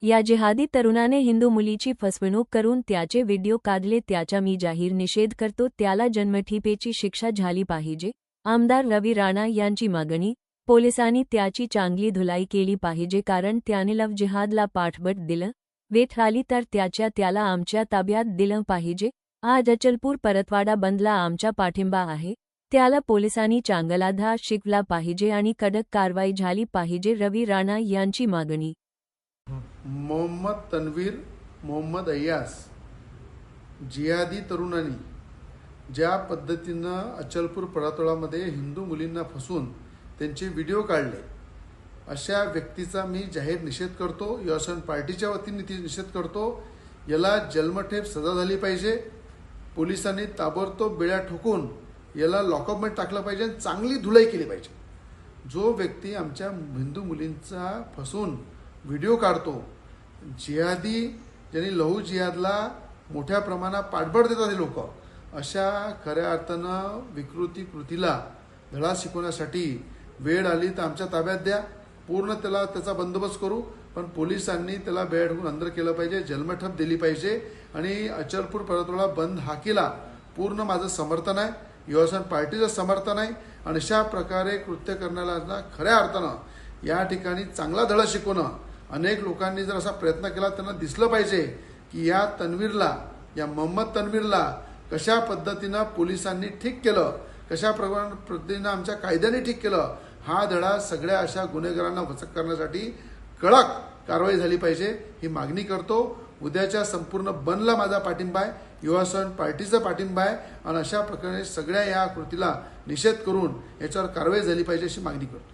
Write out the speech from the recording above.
या जिहादी तरुणाने हिंदू मुलीची फसवणूक करून त्याचे व्हिडिओ काढले, त्याचा मी जाहीर निषेध करतो. त्याला जन्मठेपेची शिक्षा झाली पाहिजे. आमदार रवी राणा यांची मागणी. पोलिसांनी त्याची चांगली धुलाई केली पाहिजे, कारण त्याने लव्ह जिहादला पाठबळ दिलं. वेळ आली तर त्याला आमच्या ताब्यात दिलं पाहिजे. आज अचलपूर परतवाडा बंदला आमचा पाठिंबा आहे. त्याला पोलिसांनी चांगला धडा शिकवला पाहिजे आणि कडक कारवाई झाली पाहिजे. रवी राणा यांची मागणी. मोहम्मद तन्वीर, मोहम्मद अय्यास जिहादी तरुणांनी ज्या पद्धतीनं अचलपूर परतवाडामध्ये हिंदू मुलींना फसवून त्यांचे व्हिडिओ काढले, अशा व्यक्तीचा मी जाहीर निषेध करतो. युवासेना पार्टीच्या वतीने निषेध करतो. याला जन्मठेप सजा झाली पाहिजे. पोलिसांनी ताबडतोब बेड्या ठोकून याला लॉकअपमध्ये टाकलं पाहिजे आणि चांगली धुलाई केली पाहिजे. जो व्यक्ती आमच्या हिंदू मुलींचा फसवून व्हिडिओ काढतो, जिहादी ज्यांनी लहू जिहादला मोठ्या प्रमाणात पाठबळ देतात हे लोक, अशा खऱ्या अर्थानं विकृती कृतीला धडा शिकवण्यासाठी वेळ आली तर आमच्या ताब्यात द्या. पूर्ण त्याचा बंदोबस्त करू, पण पोलिसांनी त्याला बेड ठोकून अंदर केलं पाहिजे, जन्मठेप दिली पाहिजे. आणि अचलपूर परतवाडा बंद हाकीला पूर्ण माझं समर्थन आहे, युवासेना पार्टीचं समर्थन आहे. आणि अशा प्रकारे कृत्य करण्याला खऱ्या अर्थानं या ठिकाणी चांगला धडा शिकवणं. अनेक लोकांनी जर असा प्रयत्न केला, त्यांना दिसलं पाहिजे की या तन्वीरला, या मोहम्मद तन्वीरला कशा पद्धतीनं पोलिसांनी ठीक केलं, कशा पद्धतीनं आमच्या कायद्याने ठीक केलं. हा धडा सगळ्या अशा गुन्हेगारांना वचक करण्यासाठी कडक कारवाई झाली पाहिजे, ही मागणी करतो. उद्याच्या संपूर्ण बंदला माझा पाठिंबा आहे, युवासेना पार्टीचा पाठिंबा आहे. आणि अशा प्रकारे सगळ्या या कृतीला निषेध करून याच्यावर कारवाई झाली पाहिजे अशी मागणी करतो.